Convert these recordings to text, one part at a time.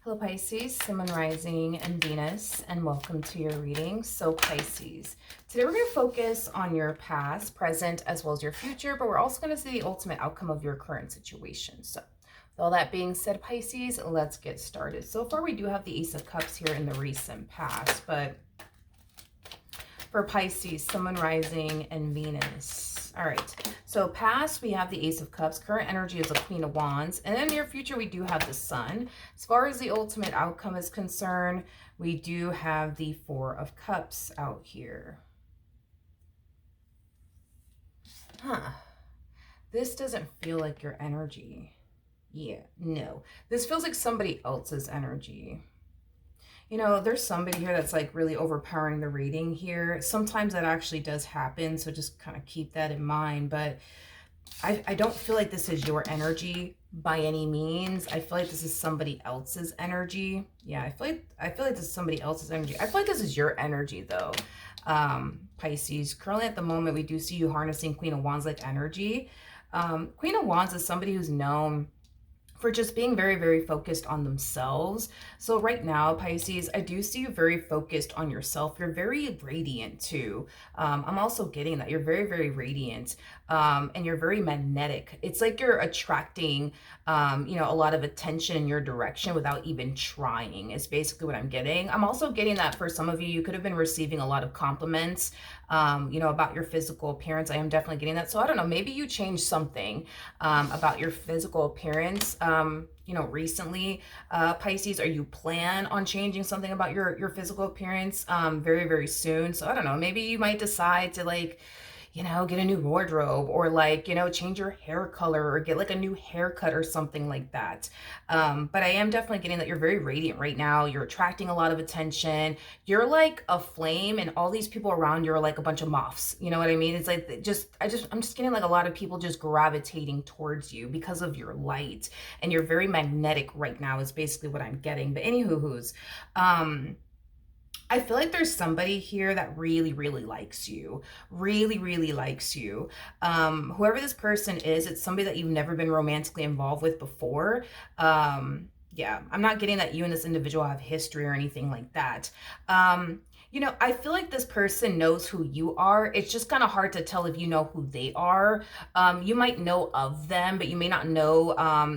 Hello Pisces, Sun, Moon, Rising, and Venus, and welcome to your reading. So Pisces, today we're going to focus on your past, present, as well as your future, but we're also going to see the ultimate outcome of your current situation. So with all that being said, Pisces, let's get started. So far we do have the Ace of Cups here in the recent past, but for Pisces, Sun, Moon, Rising, and Venus. All right, so past, we have the Ace of Cups. Current energy is the Queen of Wands. And then near future, we do have the Sun. As far as the ultimate outcome is concerned, we do have the Four of Cups out here. This doesn't feel like your energy. Yeah, no. This feels like somebody else's energy. You know, there's somebody here that's like really overpowering the reading here. Sometimes that actually does happen, so just kind of keep that in mind. But I don't feel like this is your energy by any means. I feel like this is somebody else's energy. Yeah, I feel like this is somebody else's energy. I feel like this is your energy though. Pisces, currently at the moment, we do see you harnessing Queen of Wands like energy. Queen of Wands is somebody who's known for just being very, very focused on themselves. So right now, Pisces, I do see you very focused on yourself. You're very radiant too. I'm also getting that you're very, very radiant, and you're very magnetic. It's like you're attracting, you know, a lot of attention in your direction without even trying is basically what I'm getting. I'm also getting that for some of you, you could have been receiving a lot of compliments, you know, about your physical appearance. I am definitely getting that. So I don't know, maybe you changed something about your physical appearance, you know, recently, Pisces, or you plan on changing something about your physical appearance very, very soon. So I don't know, maybe you might decide to, like, you know, get a new wardrobe, or like, you know, change your hair color, or get like a new haircut or something like that. But I am definitely getting that you're very radiant right now. You're attracting a lot of attention. You're like a flame, and all these people around you are like a bunch of moths. You know what I mean? It's like I'm just getting like a lot of people just gravitating towards you because of your light, and you're very magnetic right now is basically what I'm getting. But anywho's, I feel like there's somebody here that really, really likes you. Really, really likes you. Whoever this person is, it's somebody that you've never been romantically involved with before. Yeah, I'm not getting that you and this individual have history or anything like that. You know, I feel like this person knows who you are. It's just kind of hard to tell if you know who they are. You might know of them, but you may not know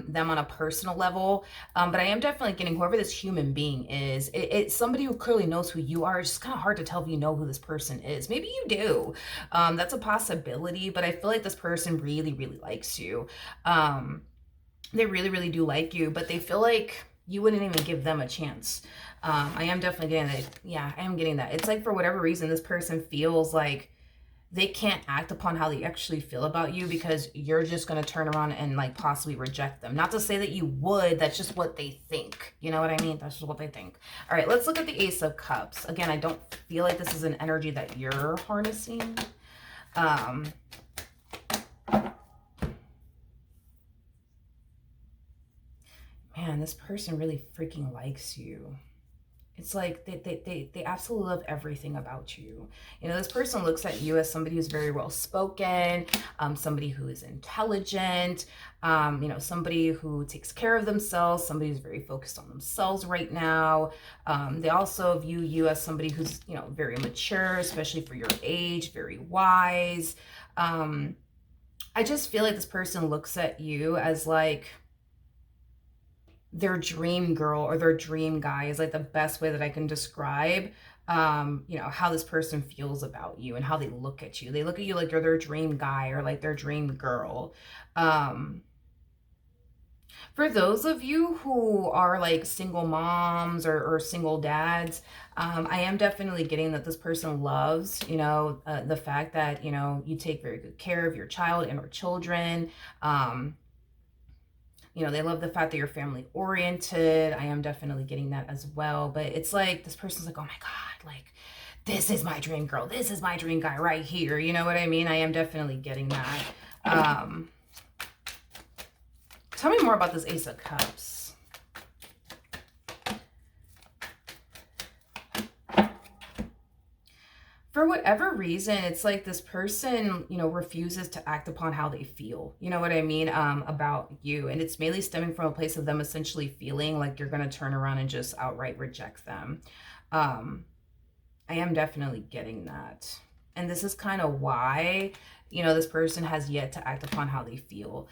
them on a personal level. But I am definitely getting whoever this human being is, it's somebody who clearly knows who you are. It's just kind of hard to tell if you know who this person is. Maybe you do. That's a possibility, but I feel like this person really, really likes you. They really, really do like you, but they feel like you wouldn't even give them a chance. I am definitely getting that. Yeah, I am getting that. It's like for whatever reason, this person feels like they can't act upon how they actually feel about you because you're just going to turn around and like possibly reject them. Not to say that you would, that's just what they think. You know what I mean? That's just what they think. All right, let's look at the Ace of Cups. Again, I don't feel like this is an energy that you're harnessing. Man, this person really freaking likes you. It's like they absolutely love everything about you. You know, this person looks at you as somebody who's very well spoken, somebody who is intelligent, you know, somebody who takes care of themselves, somebody who's very focused on themselves right now. They also view you as somebody who's, you know, very mature, especially for your age, very wise. I just feel like this person looks at you as like their dream girl or their dream guy is like the best way that I can describe, you know, how this person feels about you and how they look at you. They look at you like you're their dream guy or like their dream girl. For those of you who are like single moms or single dads, I am definitely getting that this person loves, you know, the fact that, you know, you take very good care of your child and or children. You know, they love the fact that you're family oriented. I am definitely getting that as well. But it's like this person's like, oh my God, like this is my dream girl. This is my dream guy right here. You know what I mean? I am definitely getting that. Tell me more about this Ace of Cups. For whatever reason, it's like this person, refuses to act upon how they feel. You know what I mean? About you. And it's mainly stemming from a place of them essentially feeling like you're going to turn around and just outright reject them. Um, I am definitely getting that. And this is kind of why, this person has yet to act upon how they feel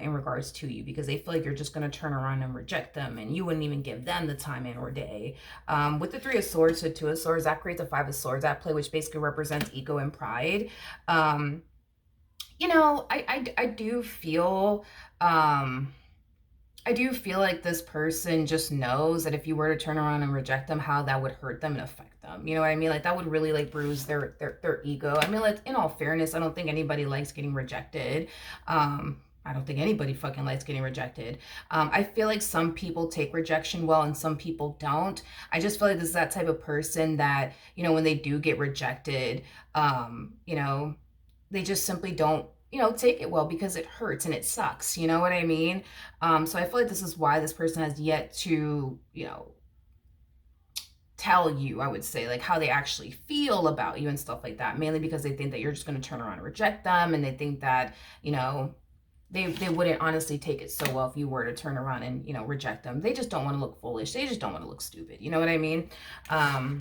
in regards to you, because they feel like you're just going to turn around and reject them and you wouldn't even give them the time and or day. With the Three of Swords to Two of Swords, that creates a Five of Swords at play, which basically represents ego and pride. I do feel... I do feel like this person just knows that if you were to turn around and reject them, how that would hurt them and affect them. You know what I mean? Like, that would really, like, bruise their ego. I mean, like, in all fairness, I don't think anybody likes getting rejected. I don't think anybody fucking likes getting rejected. I feel like some people take rejection well and some people don't. I just feel like this is that type of person that, when they do get rejected, they just simply don't, take it well, because it hurts and it sucks. You know what I mean? So I feel like this is why this person has yet to, tell you, I would say, like, how they actually feel about you and stuff like that, mainly because they think that you're just going to turn around and reject them. And they think that, they wouldn't honestly take it so well if you were to turn around and, reject them. They just don't want to look foolish. They just don't want to look stupid. You know what I mean? I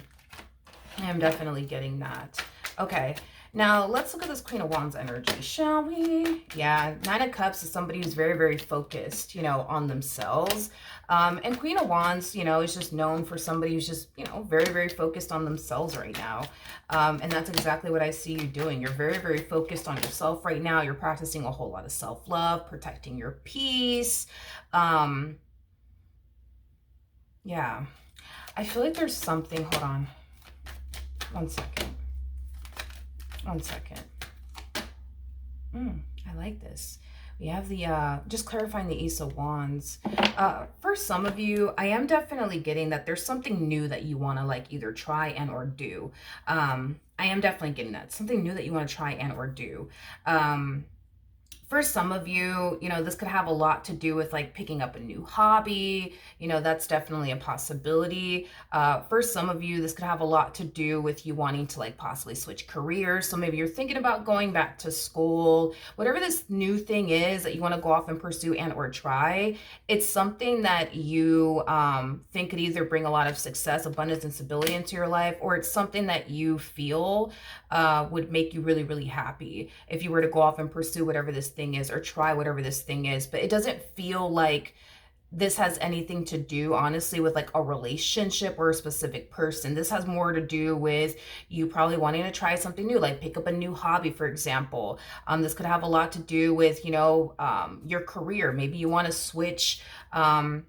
am definitely getting that. Okay. Now, let's look at this Queen of Wands energy, shall we? Yeah, Nine of Cups is somebody who's very, very focused, on themselves. And Queen of Wands, is just known for somebody who's just, very, very focused on themselves right now. And that's exactly what I see you doing. You're very, very focused on yourself right now. You're practicing a whole lot of self-love, protecting your peace. Yeah. I feel like there's something, hold on. One second. I like this. We have the, just clarifying the Ace of Wands. For some of you, I am definitely getting that there's something new that you want to, like, either try and or do. I am definitely getting that. Something new that you want to try and or do. For some of you, this could have a lot to do with, like, picking up a new hobby. That's definitely a possibility. For some of you, this could have a lot to do with you wanting to, like, possibly switch careers. So maybe you're thinking about going back to school. Whatever this new thing is that you want to go off and pursue and or try, it's something that you think could either bring a lot of success, abundance, and stability into your life, or it's something that you feel would make you really, really happy if you were to go off and pursue whatever this thing is or try whatever this thing is. But it doesn't feel like this has anything to do, honestly, with, like, a relationship or a specific person. This has more to do with you probably wanting to try something new, like pick up a new hobby, for example. This could have a lot to do with, your career. Maybe you want to switch, your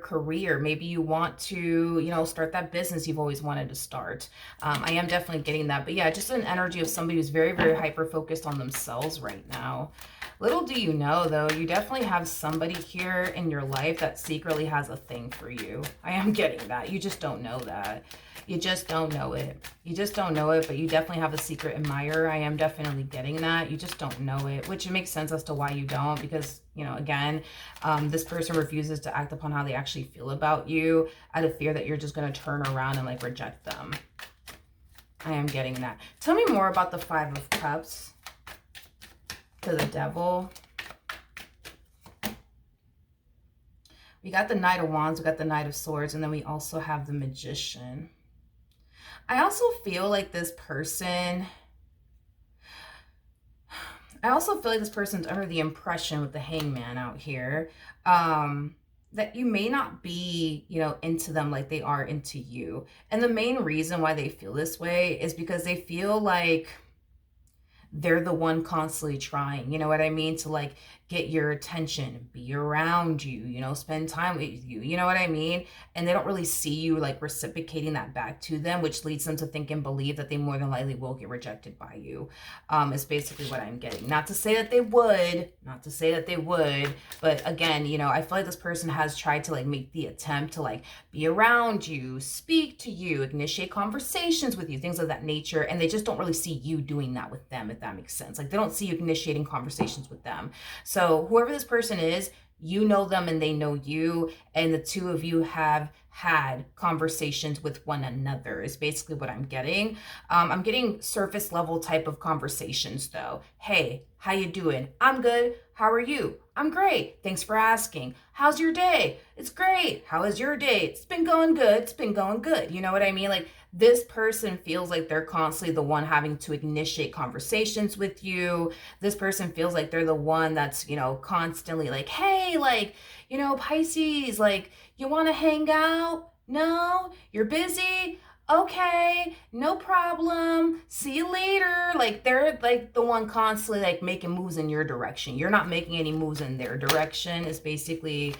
career. Maybe you want to, start that business you've always wanted to start. I am definitely getting that. But yeah, just an energy of somebody who's very, very hyper-focused on themselves right now. Little do you know, though, you definitely have somebody here in your life that secretly has a thing for you. I am getting that. You just don't know that. You just don't know it. You just don't know it, but you definitely have a secret admirer. I am definitely getting that. You just don't know it, which makes sense as to why you don't, because, again, this person refuses to act upon how they actually feel about you out of fear that you're just going to turn around and, like, reject them. I am getting that. Tell me more about the Five of Cups to the Devil. We got the Knight of Wands, we got the Knight of Swords, and then we also have the Magician. I also feel like this person's under the impression with the Hangman out here, that you may not be, into them like they are into you. And the main reason why they feel this way is because they feel like they're the one constantly trying, you know what I mean, to, like, get your attention, be around you, spend time with you, you know what I mean? And they don't really see you, like, reciprocating that back to them, which leads them to think and believe that they more than likely will get rejected by you, is basically what I'm getting. Not to say that they would, but again, I feel like this person has tried to, like, make the attempt to, like, be around you, speak to you, initiate conversations with you, things of that nature, and they just don't really see you doing that with them, if that makes sense. Like, they don't see you initiating conversations with them. So whoever this person is, you know them and they know you, and the two of you have had conversations with one another is basically what I'm getting. I'm getting surface level type of conversations though. Hey, how you doing? I'm good. How are you? I'm great. Thanks for asking. How's your day? It's great. How is your day? It's been going good. It's been going good. You know what I mean? Like, this person feels like they're constantly the one having to initiate conversations with you. This person feels like they're the one that's, constantly like, hey, like, Pisces, like, you want to hang out? No? You're busy? Okay, no problem. See you later. Like, they're like the one constantly like making moves in your direction. You're not making any moves in their direction is basically,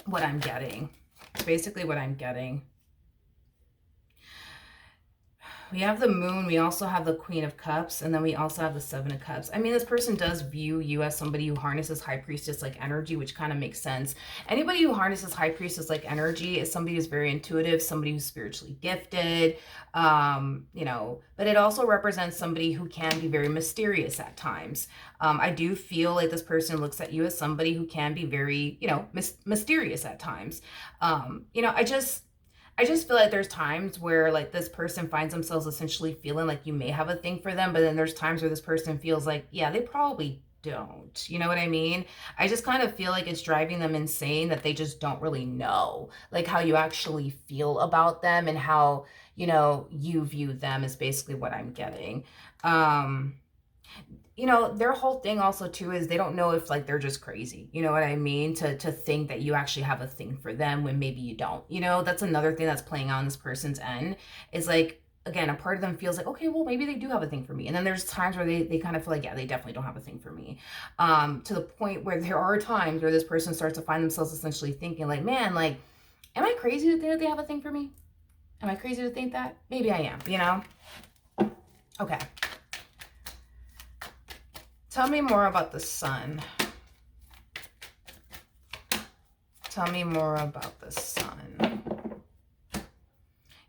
what I'm getting. It's basically what I'm getting. We have the Moon, we also have the Queen of Cups, and then we also have the Seven of Cups. I mean, this person does view you as somebody who harnesses High Priestess-like energy, which kind of makes sense. Anybody who harnesses High Priestess-like energy is somebody who's very intuitive, somebody who's spiritually gifted, but it also represents somebody who can be very mysterious at times. I do feel like this person looks at you as somebody who can be very, mysterious at times. I just feel like there's times where like this person finds themselves essentially feeling like you may have a thing for them, but then there's times where this person feels like, yeah, they probably don't. You know what I mean? I just kind of feel like it's driving them insane that they just don't really know like how you actually feel about them and how, you view them is basically what I'm getting. Their whole thing also too is they don't know if like they're just crazy, you know what I mean, to think that you actually have a thing for them when maybe you don't. That's another thing that's playing on this person's end is like, again, a part of them feels like, okay, well, maybe they do have a thing for me, and then there's times where they kind of feel like, yeah, they definitely don't have a thing for me, to the point where there are times where this person starts to find themselves essentially thinking like, man, like, am I crazy to think that they have a thing for me? Am I crazy to think that? Maybe I am. Okay. Tell me more about the Sun. Tell me more about the Sun.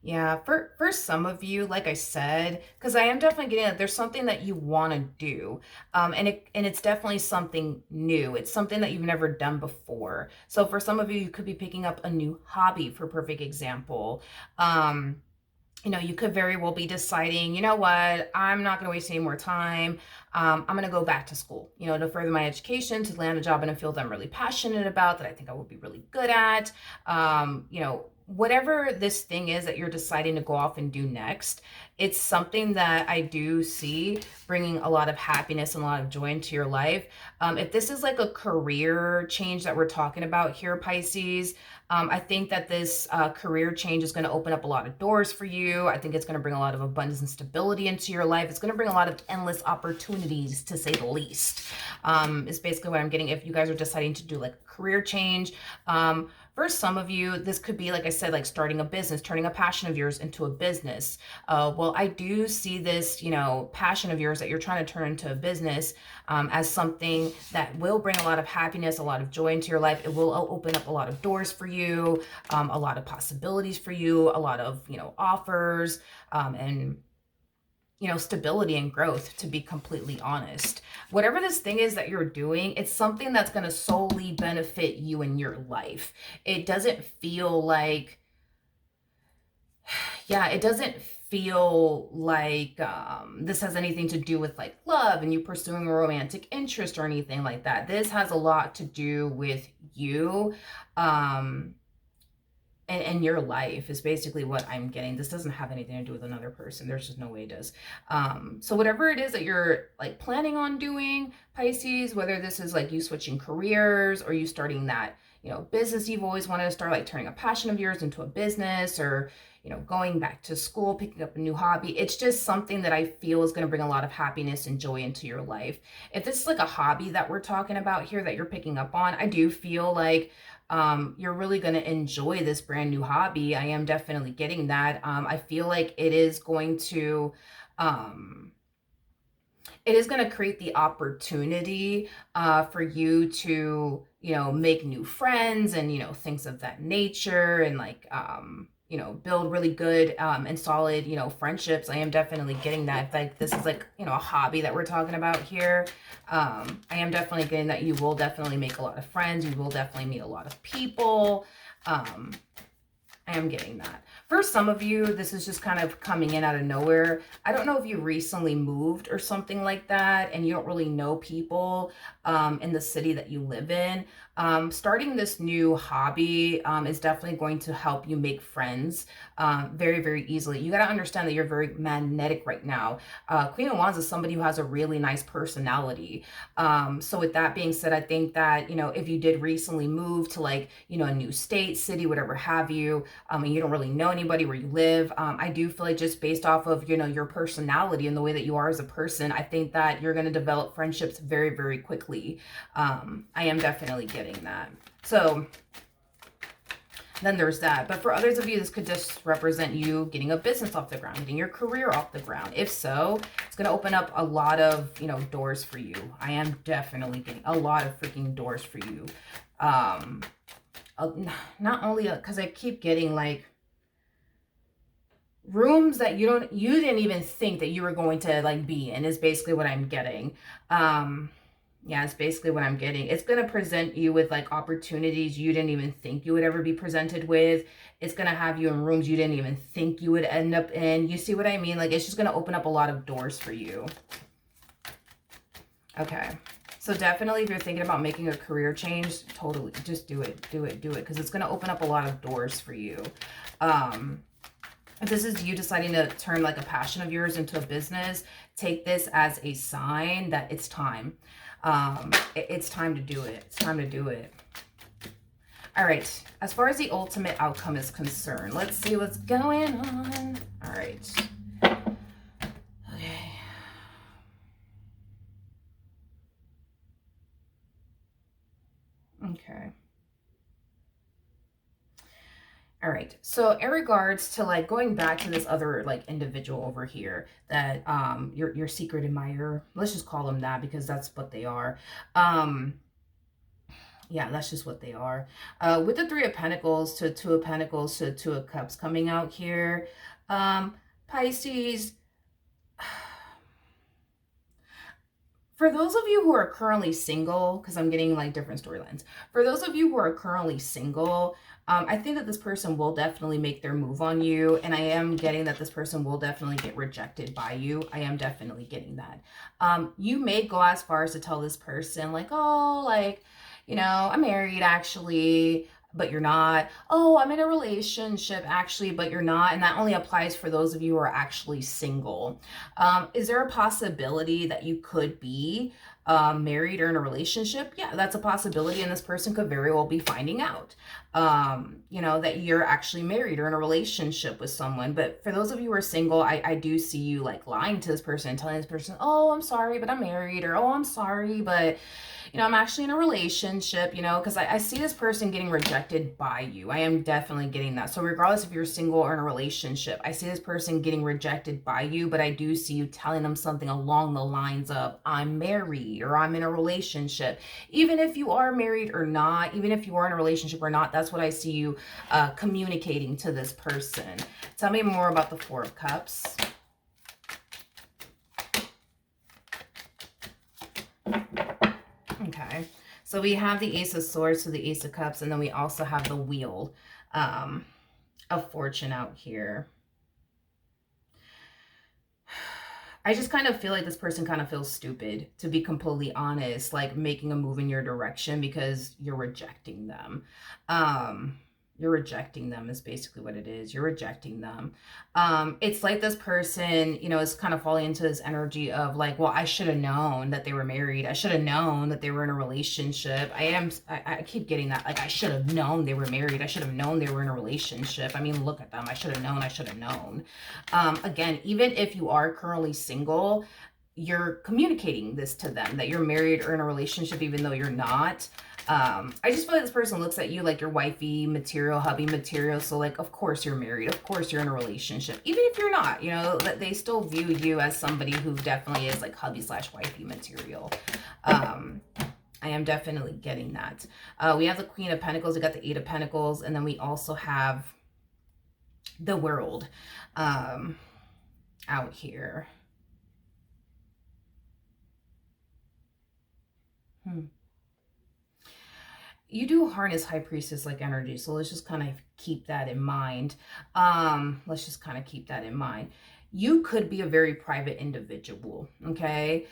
Yeah, for some of you, like I said, because I am definitely getting that there's something that you want to do, and it's definitely something new. It's something that you've never done before. So for some of you, you could be picking up a new hobby, for perfect example. You could very well be deciding, you know what, I'm not going to waste any more time. I'm going to go back to school, to further my education, to land a job in a field I'm really passionate about, that I think I would be really good at. Whatever this thing is that you're deciding to go off and do next, it's something that I do see bringing a lot of happiness and a lot of joy into your life. If this is like a career change that we're talking about here, Pisces, I think that this career change is going to open up a lot of doors for you. I think it's going to bring a lot of abundance and stability into your life. It's going to bring a lot of endless opportunities, to say the least, is basically what I'm getting. If you guys are deciding to do like a career change, for some of you, this could be, like I said, like starting a business, turning a passion of yours into a business. Well, I do see this, passion of yours that you're trying to turn into a business as something that will bring a lot of happiness, a lot of joy into your life. It will open up a lot of doors for you, a lot of possibilities for you, a lot of, offers, and stability and growth, to be completely honest. Whatever this thing is that you're doing, it's something that's going to solely benefit you in your life. It doesn't feel like, it doesn't feel like this has anything to do with like love and you pursuing a romantic interest or anything like that. This has a lot to do with you. And your life is basically what I'm getting. This doesn't have anything to do with another person. There's just no way it does. So whatever it is that you're like planning on doing, Pisces, whether this is like you switching careers or you starting that, business you've always wanted to start, like turning a passion of yours into a business, or, going back to school, picking up a new hobby. It's just something that I feel is going to bring a lot of happiness and joy into your life. If this is like a hobby that we're talking about here that you're picking up on, I do feel like you're really going to enjoy this brand new hobby. I am definitely getting that. I feel like it is going to create the opportunity for you to, make new friends and, things of that nature, and like, you know, build really good and solid, you know, friendships. I am definitely getting that. If like this is like, you know, a hobby that we're talking about here, I am definitely getting that you will definitely make a lot of friends. You will definitely meet a lot of people. I am getting that. For some of you, this is just kind of coming in out of nowhere. I don't know if you recently moved or something like that and you don't really know people in the city that you live in. Starting this new hobby is definitely going to help you make friends very, very easily. You got to understand that you're very magnetic right now. Queen of Wands is somebody who has a really nice personality. So with that being said, I think that, you know, if you did recently move to like, you know, a new state, city, whatever have you, and you don't really know anybody where you live, I do feel like just based off of, you know, your personality and the way that you are as a person, I think that you're going to develop friendships very, very quickly. I am definitely getting that. So then there's that. But for others of you, this could just represent you getting a business off the ground, getting your career off the ground. If so, it's going to open up a lot of, you know, doors for you. I am definitely getting a lot of freaking doors for you. Not only because I keep getting like rooms that you didn't even think that you were going to like be in is basically what I'm getting. Yeah, it's basically what I'm getting. It's going to present you with like opportunities you didn't even think you would ever be presented with. It's going to have you in rooms you didn't even think you would end up in. You see what I mean? Like, it's just going to open up a lot of doors for you. Okay. So definitely if you're thinking about making a career change, totally just do it. Do it. Do it. Because it's going to open up a lot of doors for you. If this is you deciding to turn like a passion of yours into a business, take this as a sign that it's time. It's time to do it. It's time to do it. All right. As far as the ultimate outcome is concerned, let's see what's going on. All right. Okay. Okay. All right. So in regards to like going back to this other like individual over here that your secret admirer, let's just call them that because that's what they are. Yeah, that's just what they are. With the Three of Pentacles to Two of Pentacles to Two of Cups coming out here. Pisces, for those of you who are currently single, because I'm getting like different storylines. For those of you who are currently single, I think that this person will definitely make their move on you. And I am getting that this person will definitely get rejected by you. I am definitely getting that. You may go as far as to tell this person like, oh, like, you know, I'm married actually, but you're not. Oh, I'm in a relationship actually, but you're not. And that only applies for those of you who are actually single. Is there a possibility that you could be married or in a relationship? Yeah, that's a possibility. And this person could very well be finding out, you know, that you're actually married or in a relationship with someone. But for those of you who are single, I do see you like lying to this person and telling this person, oh, I'm sorry, but I'm married, or oh, I'm sorry, but you know, I'm actually in a relationship, you know, because I see this person getting rejected by you. I am definitely getting that. So regardless if you're single or in a relationship, I see this person getting rejected by you, but I do see you telling them something along the lines of, I'm married or I'm in a relationship. Even if you are married or not, even if you are in a relationship or not, that's what I see you communicating to this person. Tell me more about the Four of Cups. Okay, so we have the Ace of Swords to the Ace of Cups, and then we also have the Wheel of Fortune out here. I just kind of feel like this person kind of feels stupid, to be completely honest, like making a move in your direction because you're rejecting them. You're rejecting them is basically what it is. You're rejecting them. It's like this person, you know, is kind of falling into this energy of like, well, I should have known that they were married. I should have known that they were in a relationship. I keep getting that. Like, I should have known they were married. I should have known they were in a relationship. I mean, look at them. I should have known. I should have known. Again, even if you are currently single, you're communicating this to them, that you're married or in a relationship, even though you're not. I just feel like this person looks at you like you're wifey material, hubby material. So like, of course you're married. Of course you're in a relationship. Even if you're not, you know, that they still view you as somebody who definitely is like hubby / wifey material. I am definitely getting that. We have the Queen of Pentacles. We got the Eight of Pentacles. And then we also have the world um, out here. You do harness high priestess like energy, so let's just kind of keep that in mind. Let's just kind of keep that in mind. You could be a very private individual, okay?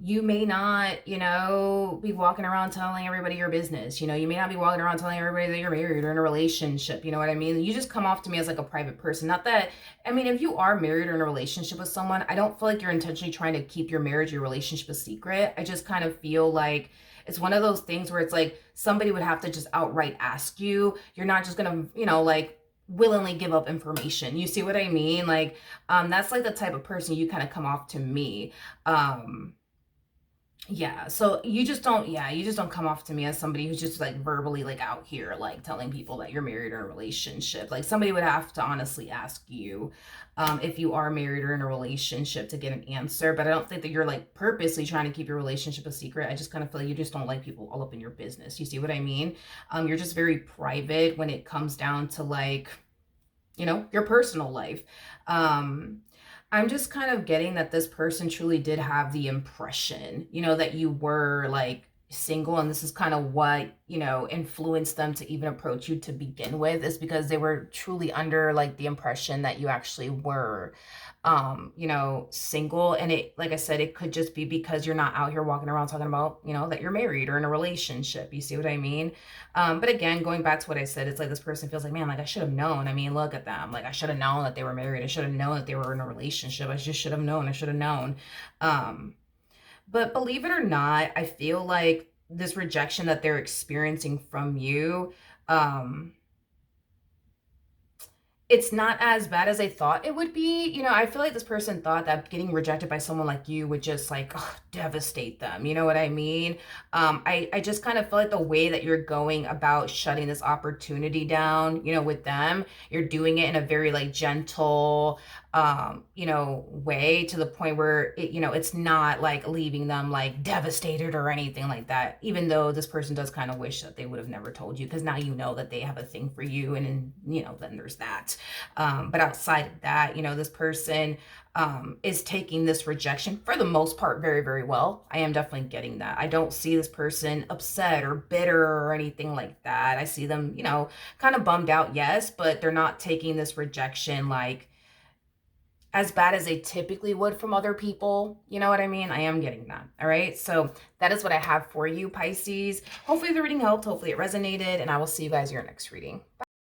You may not, be walking around telling everybody your business. You may not be walking around telling everybody that you're married or in a relationship. You know what I mean? You just come off to me as like a private person. Not that, I mean, if you are married or in a relationship with someone, I don't feel like you're intentionally trying to keep your marriage, your relationship a secret. I just kind of feel like it's one of those things where it's like somebody would have to just outright ask you. You're not just gonna, like willingly give up information. You see what I mean? Like, that's like the type of person you kind of come off to me. Um, yeah, so you just don't come off to me as somebody who's just like verbally like out here like telling people that you're married or in a relationship. Like somebody would have to honestly ask you if you are married or in a relationship to get an answer. But I don't think that you're like purposely trying to keep your relationship a secret. I just kind of feel like you just don't like people all up in your business. You see what I mean? You're just very private when it comes down to like, your personal life. Um, I'm just kind of getting that this person truly did have the impression, that you were like single, and this is kind of what, influenced them to even approach you to begin with, is because they were truly under like the impression that you actually were single. And it, like I said, it could just be because you're not out here walking around talking about, that you're married or in a relationship. You see what I mean? But again, going back to what I said, it's like this person feels like, man, like I should have known. I mean, look at them. Like I should have known that they were married. I should have known that they were in a relationship. I just should have known. I should have known. Um, but believe it or not, I feel like this rejection that they're experiencing from you, it's not as bad as I thought it would be. I feel like this person thought that getting rejected by someone like you would just like devastate them. You know what I mean? I just kind of feel like the way that you're going about shutting this opportunity down, with them, you're doing it in a very like gentle, way, to the point where it's not like leaving them like devastated or anything like that. Even though this person does kind of wish that they would have never told you, because now you know that they have a thing for you, and then there's that. But outside of that, this person is taking this rejection for the most part very, very well. I am definitely getting that. I don't see this person upset or bitter or anything like that. I see them, kind of bummed out, yes, but they're not taking this rejection like as bad as they typically would from other people. You know what I mean? I am getting that. All right. So that is what I have for you, Pisces. Hopefully the reading helped. Hopefully it resonated, and I will see you guys in your next reading. Bye.